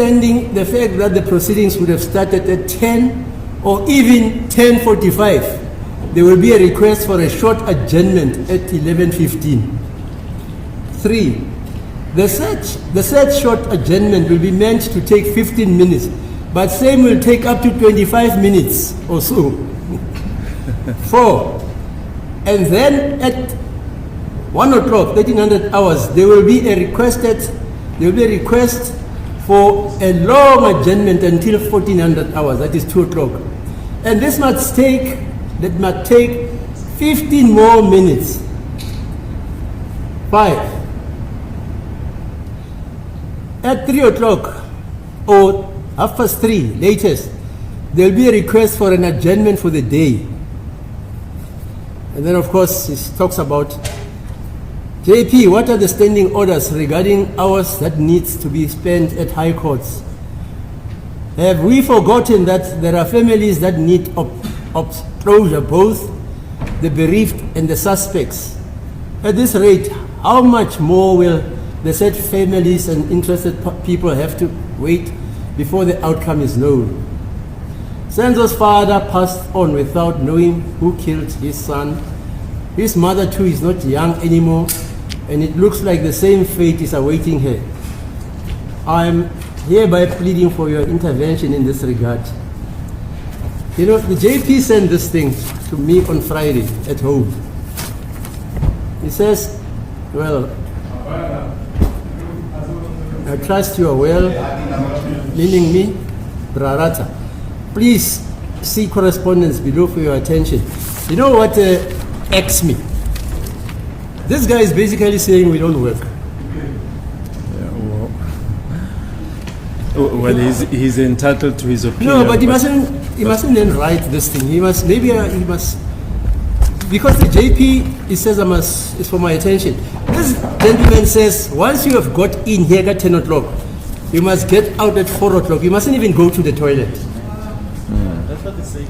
notwithstanding the fact that the proceedings would have started at 10 or even 10:45, there will be a request for a short adjournment at 11:15. 3. The said short adjournment will be meant to take 15 minutes, but same will take up to 25 minutes or so. 4. And then at 1 o'clock, 1300 hours, there will be a request for a long adjournment until 1400 hours, that is 2 o'clock. And this must take 15 more minutes. 5. At 3 o'clock or 3:30 latest, there will be a request for an adjournment for the day. And then of course it talks about JP, what are the standing orders regarding hours that needs to be spent at high courts? Have we forgotten that there are families that need closure, both the bereaved and the suspects? At this rate, how much more will the said families and interested people have to wait before the outcome is known? Senzo's father passed on without knowing who killed his son. His mother too is not young anymore, and it looks like the same fate is awaiting her. I am hereby pleading for your intervention in this regard. You know, the JP sent this thing to me on Friday at home. He says, well, I trust you are well, meaning me, Ratha. Please see correspondence below for your attention. You know what X me? This guy is basically saying we don't work. Well, he's entitled to his opinion. No, but he mustn't then write this thing. He must, because the JP, he says it's for my attention. This gentleman says, once you have got in here at 10 o'clock, you must get out at 4 o'clock. You mustn't even go to the toilet. That's what they say.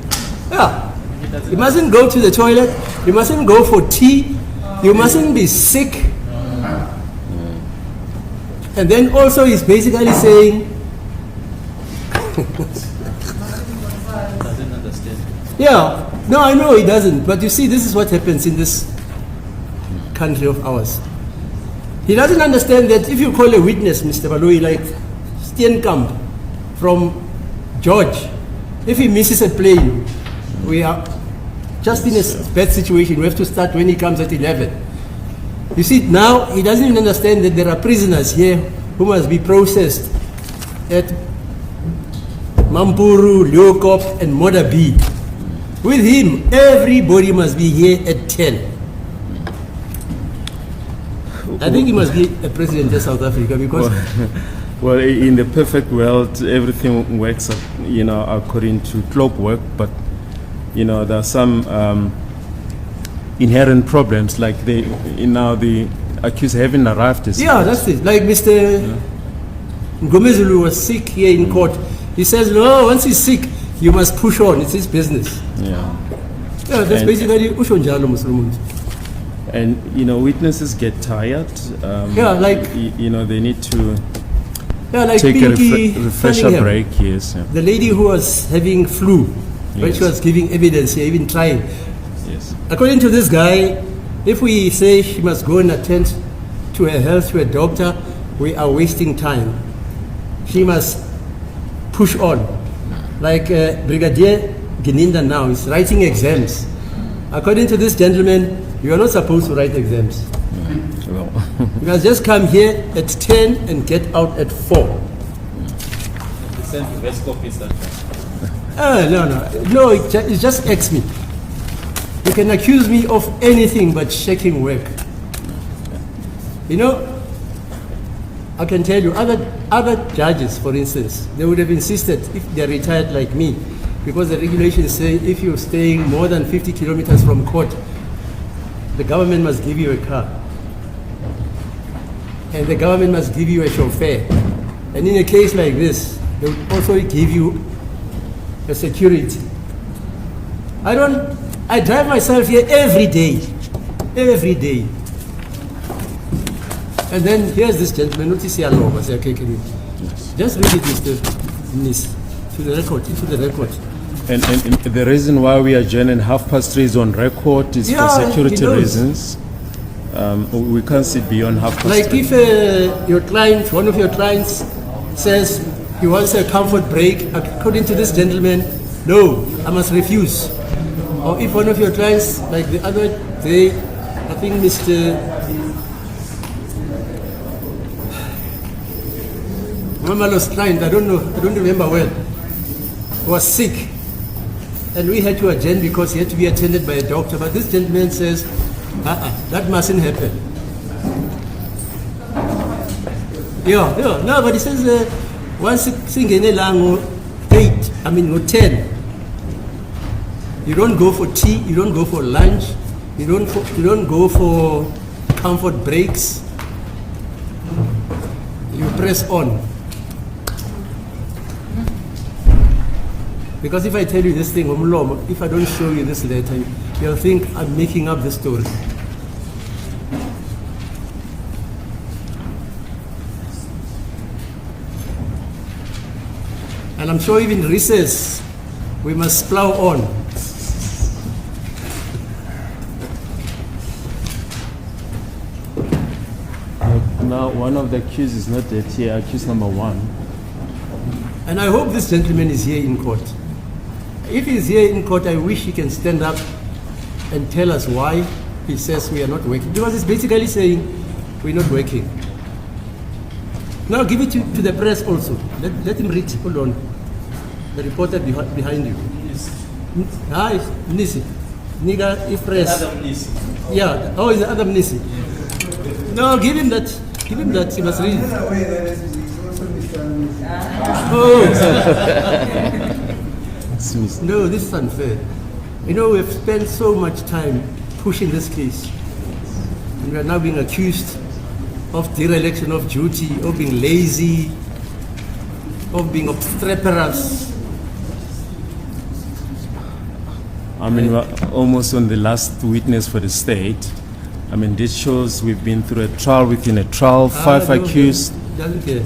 Yeah. You mustn't go to the toilet. You mustn't go for tea. You mustn't be sick. And then also he's basically saying, doesn't understand. yeah, no, I know he doesn't. But you see, this is what happens in this country of ours. He doesn't understand that if you call a witness, Mr. Baloi, like Steenkamp from George, if he misses a plane, we are just in a bad situation. We have to start when he comes at 11. You see, now he doesn't even understand that there are prisoners here who must be processed at Mampuru, Leeuwkop, and Modabi. With him, everybody must be here at 10. I think he must be a president of South Africa because... Well, in the perfect world, everything works, according to clockwork, but, there are some inherent problems, like the accused haven't arrived. Yeah, that's it. Like Mr. Ngomezulu was sick here in court. He says, no, once he's sick, you must push on. It's his business. Yeah, that's basically Ushonjalo Muslims. And, witnesses get tired. They need to take Pinky a refresher break. Yes. Yeah. The lady who was having flu, when she was giving evidence here, even trying. Yes. According to this guy, if we say she must go and attend to her health to a doctor, we are wasting time. She must push on. Like Brigadier Gininda now is writing exams. According to this gentleman, you are not supposed to write exams. Well. You must just come here at 10 and get out at 4. They send the best copies that No, it just X me. You can accuse me of anything but checking work. I can tell you, other judges, for instance, they would have insisted if they're retired like me, because the regulations say if you're staying more than 50 kilometers from court, the government must give you a car. And the government must give you a chauffeur. And in a case like this, they would also give you a security. I drive myself here every day. Every day. And then here's this gentleman, notice here, I say, okay, can you Just read it, Mr. Nis, to the record, into the record. And the reason why we adjourn at 3:30 is on record is Yeah, for security he knows. reasons. We can't sit beyond 3:30. Like if your client, one of your clients says he wants a comfort break, according to this gentleman, no, I must refuse. Or if one of your clients, like the other day, I think Mr. Mamalo's client, I don't remember well, was sick. And we had to adjourn because he had to be attended by a doctor. But this gentleman says, that mustn't happen. Yeah, no, but he says, once singing a lango 10, you don't go for tea, you don't go for lunch, you don't go for comfort breaks. You press on. Because if I tell you this thing, if I don't show you this letter, you'll think I'm making up the story. And I'm sure even recess, we must plow on. Now, one of the accused is not yet here, accused number 1. And I hope this gentleman is here in court. If he's here in court, I wish he can stand up and tell us why he says we are not working. Because it's basically saying we're not working. Now give it to the press also. Let him read. Hold on. The reporter behind you. Hi, Nisi. Niga, if press. Adam Nisi. Yeah. Oh, is the Adam Nisi? No, give him that. Give him that. He must read it. Oh. No, this is unfair. You know, we've spent so much time pushing this case. And we are now being accused of dereliction of duty, of being lazy, of being obstreperous. I mean, we're almost on the last witness for the state. I mean, this shows we've been through a trial within a trial, 5 No, accused, doesn't care.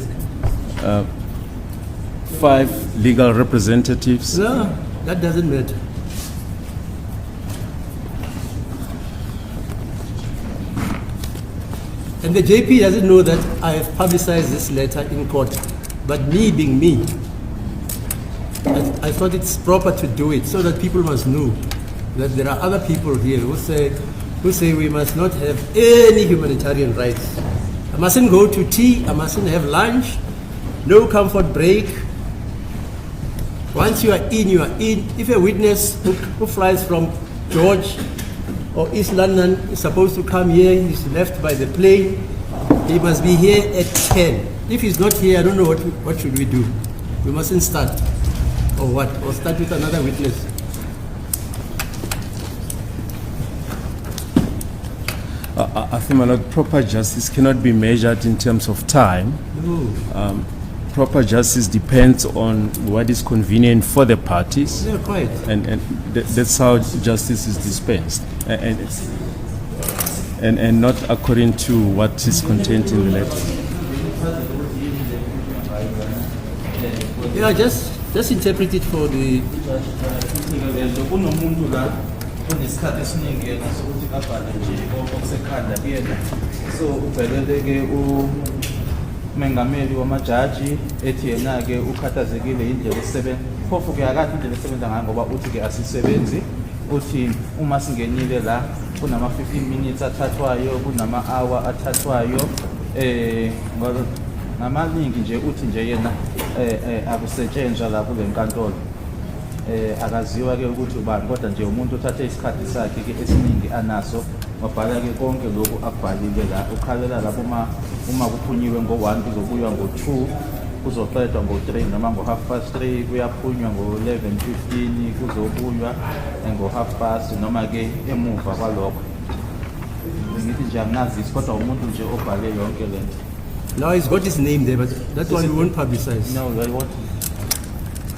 5 legal representatives. No, that doesn't matter. And the JP doesn't know that I have publicized this letter in court. But me being me, I thought it's proper to do it so that people must know that there are other people here who say we must not have any humanitarian rights. I mustn't go to tea, I mustn't have lunch, no comfort break. Once you are in, you are in. If a witness who flies from George or East London is supposed to come here, he's left by the plane, he must be here at 10. If he's not here, I don't know what should we do. We mustn't start. Or what? Or start with another witness. I think, my lord, proper justice cannot be measured in terms of time. No. Proper justice depends on what is convenient for the parties, Yeah, quite. and that's how justice is dispensed, and not according to what is contained in the letter. Yeah, just interpret it for the. Kunomuntu la kunesikhathi esiningi yena sokuthi kabhale nje okusekhanda kuyena. So ubhelele ke umengameli wamajaji ethi yena ke ukhathazekile indlela esebenza. Phofu ke akathi indlela esebenza ngayo ngoba uthi ke asisebenzi. Uthi uma singenile la kunama 15 minutes athathwayo, kunama hour athathwayo ngamaningi nje uthi nje yena akusetshenzwa la kule nkantolo. Akaziwa ke ukuthi ubani kodwa nje umuntu uthathe isikhathi sakhe ke esiningi anaso wabhala ke konke lokhu akubhalile la ukhalela lapho uma kuphunyiwe ngo1 kuzobuywa ngo2 kuzoqedwa ngo3 noma ngo3:30 kuyaphunywa ngo11:15 kuzobuywa ngo1:30 noma ke emuva kwalokho. Ngithi nje angazi kodwa umuntu nje obhale yonke lento. Now he's got his name there, but that one we won't publicize. No, I want.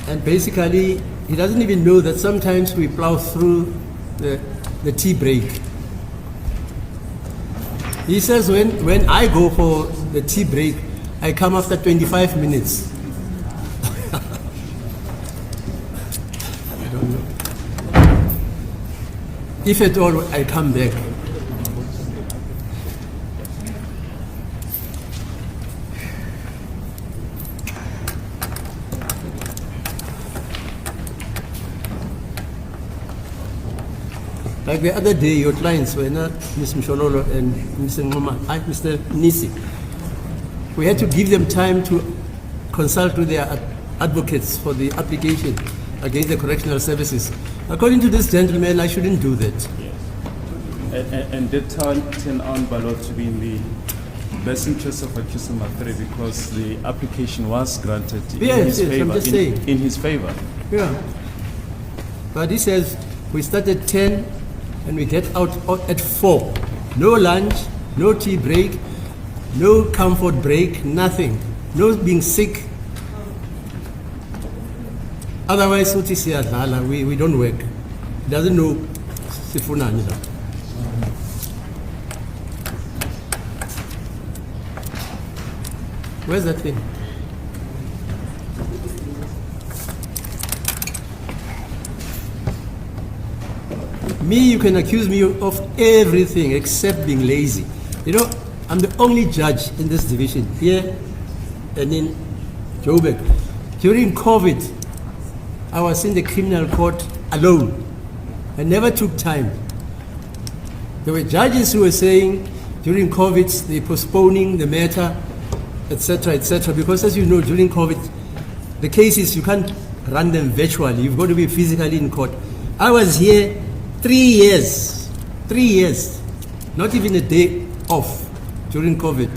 And basically, he doesn't even know that sometimes we plow through the tea break. He says when I go for the tea break, I come after 25 minutes. I don't know. If at all I come back, like the other day, your clients were not Ms. Mshonolo and Mr. Ngoma, Mr. Nisi. We had to give them time to consult with their advocates for the application against the correctional services. According to this gentleman, I shouldn't do that. And did turn on Balot to be in the best interest of accused number 3 because the application was granted Yes, yes, I'm just saying. in his favor. Yeah. But he says we start at 10 and we get out at 4. No lunch, no tea break, no comfort break, nothing. No being sick. Otherwise, we don't work. He doesn't know sifunani. Where's that thing? Me, you can accuse me of everything except being lazy. You know, I'm the only judge in this division here and in Joburg. During COVID, I was in the criminal court alone. I never took time. There were judges who were saying during COVID they're postponing the matter, etc., because as you know, during COVID, the cases, you can't run them virtually. You've got to be physically in court. I was here 3 years, not even a day off during COVID.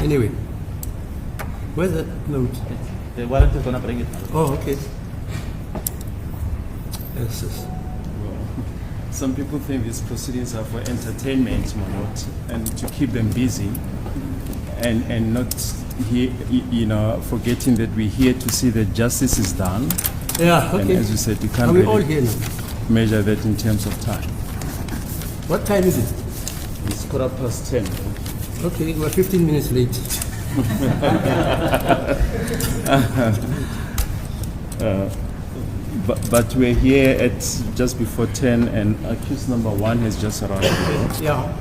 Anyway, where's that note? The warrant is going to bring it. Oh, okay. Yes, yes. Some people think these proceedings are for entertainment, Manot, and to keep them busy, and not here, forgetting that we're here to see that justice is done. Yeah, okay. And as you said, you can't Are we all really here now? measure that in terms of time. What time is it? It's 10:15. Okay, we're 15 minutes late. But we're here at just before 10, and accused number 1 has just arrived. Yeah.